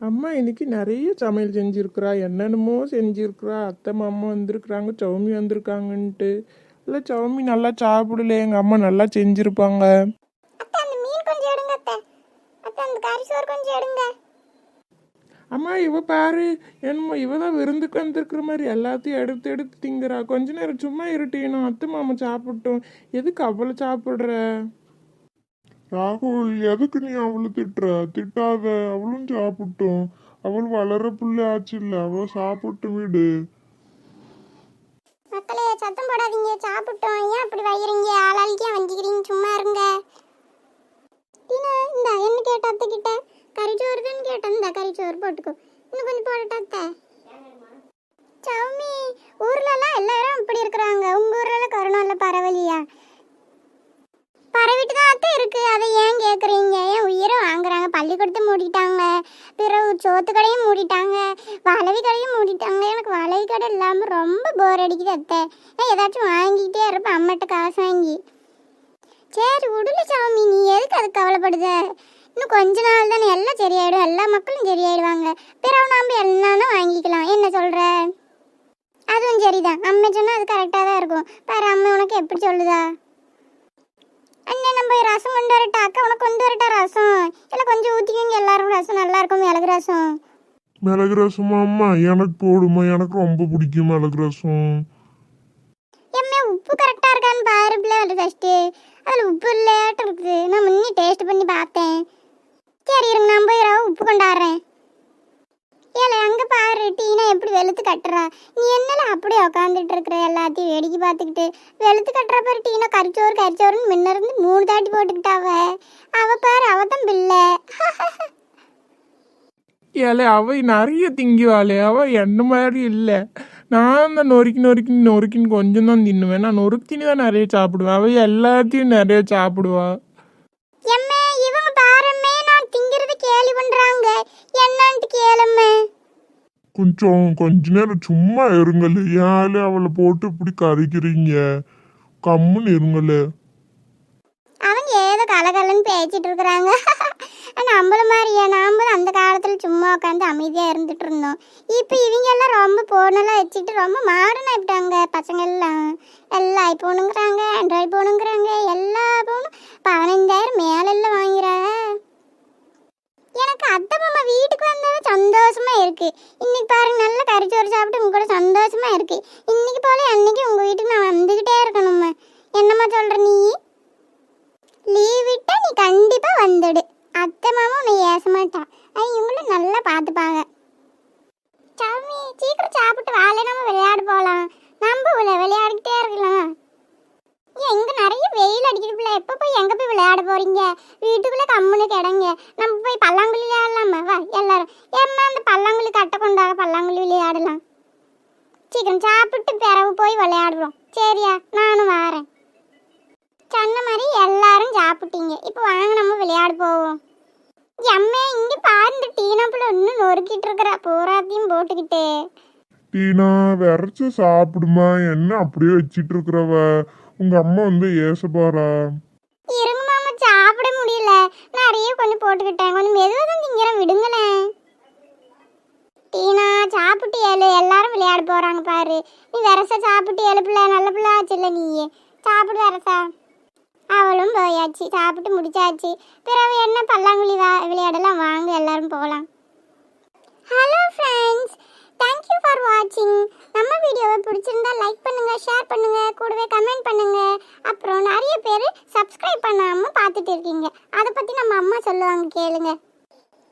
அம்மா இன்னைக்கு நிறைய சமையல் செஞ்சுருக்குறா, என்னென்னமோ செஞ்சுருக்குறா. அத்தை மாமா வந்திருக்குறாங்க, சௌமி வந்திருக்காங்கன்ட்டு. இல்லை சௌமி நல்லா சாப்பிடல, எங்கள் அம்மா நல்லா செஞ்சுருப்பாங்க. அம்மா இவ பாரு, என்னமோ இவ தான் விருந்துக்கு வந்திருக்கிற மாதிரி எல்லாத்தையும் எடுத்து எடுத்து திங்குறா. கொஞ்ச நேரம் சும்மா இருட்டினா அத்தை மாமா சாப்பிட்டோம், எதுக்கு அவ்வளோ சாப்பிட்ற? ராகுல், எதுக்கு நீ அவளை திட்டுற? திட்டாத, அவளும் சாப்பிட்டோம். அவள் வளர புள்ள ஆச்சு இல்ல, அவளை சாப்பிட்டு விடு. மக்களே சத்தம் போடாதீங்க, சாப்பிட்டோம். ஏன் அப்படி வைக்கிறீங்க? ஆளாளுக்கே வஞ்சிக்கிறீங்க, சும்மா இருங்க. டீனா இந்த என்ன கேட்ட அத்தை கிட்ட? கறிச்சோறு தான் கேட்டேன், இந்த கறிச்சோறு போட்டுக்கோ. இன்னும் கொஞ்சம் போட்டுட்டா அத்தை. சௌமி, ஊர்லலாம் எல்லாரும் இப்படி இருக்கிறாங்க, உங்க ஊர்ல கொரோனால பரவலியா? பரவிட்டு தான் அத்தை இருக்கு, அதை ஏன் கேட்குறீங்க? ஏன் உயிரை வாங்குறாங்க? பள்ளிக்கூடத்தை மூடிட்டாங்க, பிறகு சோத்து கடையும் மூடிட்டாங்க, வளவி கடையும் மூடிட்டாங்க. எனக்கு வளவி கடை இல்லாமல் ரொம்ப போர் அடிக்குது அத்தை. நான் ஏதாச்சும் வாங்கிக்கிட்டே இருப்பேன் அம்மாட்ட காசு வாங்கி. சரி விடுல சாமி, நீ எதுக்கு அதுக்கு கவலைப்படுத? இன்னும் கொஞ்ச நாள் தானே, எல்லாம் சரியாயிடும், எல்லா மக்களும் சரியாயிடுவாங்க. பிறகு நாம் என்னன்னு வாங்கிக்கலாம், என்ன சொல்கிற? அதுவும் சரிதான், அம்மா சொன்னால் அது கரெக்டாக தான் இருக்கும். பாரு அம்மா உனக்கு எப்படி சொல்லுதா? அண்ணே நம்ம ரசம் கொண்டு வரட்டா? அக்கா உனக்கு கொண்டு வரட்டா ரசம்? இல்லை கொஞ்சம் ஊற்றிக்கோங்க, எல்லாரும் ரசம் நல்லா இருக்கும். மிளகு ரசம். மிளகு ரசமா அம்மா? எனக்கு போடுமா, எனக்கு ரொம்ப பிடிக்கும் மிளகு ரசம். எம்மே உப்பு கரெக்டாக இருக்கான்னு பாரு பிள்ளை, ஃபஸ்ட்டு அதில் உப்பு இல்லையாட்டும் இருக்குது. நான் முன்னே டேஸ்ட் பண்ணி பார்த்தேன். சரி இருங்க, நான் போய் உப்பு கொண்டாடுறேன். ஏல அங்கே பாரு, டீனா எப்படி வெளுத்து கட்டுறா. நீ என்னல அப்படியே உக்காந்துட்டு இருக்கிற, எல்லாத்தையும் வேடிக்கை பார்த்துக்கிட்டு. வெளுத்து கட்டுற பாரு டீனா. கறிச்சோறு கறிச்சோறுன்னு முன்ன இருந்து 3 தாட்டி போட்டுக்கிட்டாவ. அவ பாரு, அவ தான் பிள்ளை. ஏலே அவ நிறைய திங்குவாளே, அவ என்ன மாதிரி இல்லை. நான் தான் நொறுக்கின்னு கொஞ்சம் தான் தின்னுவேன். நான் நொறுக்கின்னு தான் நிறைய சாப்பிடுவேன், அவ எல்லாத்தையும் நிறைய சாப்பிடுவா. எம்மே இவங்க பாருமே, நான் திங்கிறது கேலி பண்றாங்க, என்னன்ட்டு கேளுமே. கொஞ்ச நேரம் சும்மா இருங்கல, ஏலே அவளை போட்டு இப்படி கறிக்கிறீங்க? கம்முன்னு இருங்கல. அவங்க ஏதோ கலகலன்னு பேசிட்டு இருக்கிறாங்க. நம்மள மாதிரியா? நாமளும் அந்த காலத்தில் சும்மா உட்காந்து அமைதியாக இருந்துட்டு இருந்தோம். இப்போ இவங்க எல்லாம் ரொம்ப ஃபோனெல்லாம் வச்சுட்டு ரொம்ப மாடர்ன் ஆகிட்டாங்க. பசங்க எல்லாம் ஐஃபோனுங்கிறாங்க, ஆண்ட்ராய்டு ஃபோனுங்கிறாங்க. எல்லா ஃபோனும் 15,000 மேலெல்லாம் வாங்கிறாங்க. எனக்கு அத்தை மாமா வீட்டுக்கு வந்தாலும் சந்தோஷமா இருக்கு. இன்னைக்கு பாருங்க, நல்ல கறிச்சோறு சாப்பிட்டு உங்க கூட சந்தோஷமா இருக்கு. இன்னைக்கு போல அன்னைக்கு உங்க வீட்டுக்கு நான் வந்துகிட்டே இருக்கணும்மா. என்னம்மா சொல்ற நீ? லீவ் விட்டா நீ கண்டிப்பா வந்துடு. அத்தை மாமா உன்னை ஏச மாட்டா, இவங்களும் நல்லா பார்த்துப்பாங்க. சாமி சீக்கிரம் சாப்பிட்டு வாழை, நம்ம விளையாட போகலாம். நம்ம விளையாடிக்கிட்டே இருக்கலாம். எங்க நிறைய வெயில் அடிக்கிறதுல எப்போ போய் எங்கே போய் விளையாட போறீங்க? வீட்டுக்குள்ளே கம்முன்னு கிடங்க. நம்ம போய் பல்லாங்குழி விளையாடலாமா? வா எல்லாரும். ஏம்மா அந்த பல்லாங்குழி கட்டை கொண்டாக, பல்லாங்குழி விளையாடலாம். சீக்கிரம் சாப்பிட்டு பிறகு போய் விளையாடுவோம், சரியா? நானும் வரேன். சொன்ன மாதிரி எல்லாரும் சாப்பிட்டீங்க, இப்போ வாங்க நம்ம விளையாட போவோம். எம்மே இங்கே பாரு, இந்த டீனாப்புல இன்னும் நொறுக்கிட்டு இருக்கிற பூராத்தையும் போட்டுக்கிட்டு. டீனா விரைச்சு சாப்பிடுமா, என்ன அப்படியே வச்சிட்டு இருக்கிறவ? உங்க அம்மா வந்து ஏச போறா. இருங்க மாமா, சாப்பிட முடியல, நிறைய கொஞ்சம் போட்டுக்கிட்டேன். கொஞ்சம் மெதுவாக தான் திங்கிறேன், விடுங்களேன். டீனா சாப்பிட்டு ஏழு, எல்லாரும் விளையாட போறாங்க பாரு. நீ வரசா சாப்பிட்டு ஏழு, பிள்ளை நல்ல பிள்ளை ஆச்சு இல்லை நீயே? சாப்பிடு வரசா. அவளும் போயாச்சு, சாப்பிட்டு முடிச்சாச்சு. பிறகு என்ன பல்லாங்குழி விளையாடலாம், வாங்க எல்லாரும் போகலாம். ஹலோ ஃப்ரெண்ட்ஸ், தேங்க்யூ ஃபார் வாட்சிங். நம்ம வீடியோவை பிடிச்சிருந்தா லைக் பண்ணுங்க, ஷேர் பண்ணுங்க, கூடவே கமெண்ட் பண்ணுங்க. அப்புறம் நிறைய பேர் சப்ஸ்கிரைப் பண்ணாமல் பார்த்துட்டு இருக்கீங்க, அதை பற்றி நம்ம அம்மா சொல்லுவாங்க, கேளுங்க.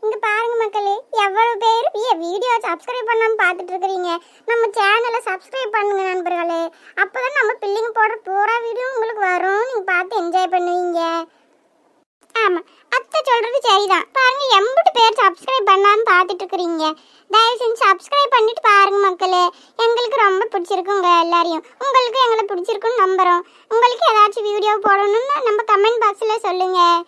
இங்கே பாருங்க மக்களே, எவ்வளோ பேர் வீடியோ சப்ஸ்கிரைப் பண்ணாமல் பார்த்துட்டு இருக்கிறீங்க. நம்ம சேனலை சப்ஸ்கிரைப் பண்ணுங்க நண்பர்களே. அப்போ தான் நம்ம பிள்ளைங்க போடுற பூரா வீடியோ உங்களுக்கு வரும், நீங்கள் பார்த்து என்ஜாய் பண்ணுவீங்க. ஆமாம், அத்தை சொல்கிறது சரிதான். பாருங்க, 80 பேர் சப்ஸ்கிரைப் பண்ணாமல் பார்த்துட்டு இருக்கிறீங்க. தயவு செஞ்சு சப்ஸ்கிரைப் பண்ணிட்டு பாருங்க மக்களே. எங்களுக்கு ரொம்ப பிடிச்சிருக்குங்க எல்லாரையும். உங்களுக்கு எங்களை பிடிச்சிருக்குன்னு நம்புகிறோம். உங்களுக்கு ஏதாச்சும் வீடியோ போடணும்னா நம்ம கமெண்ட் பாக்ஸில் சொல்லுங்கள்.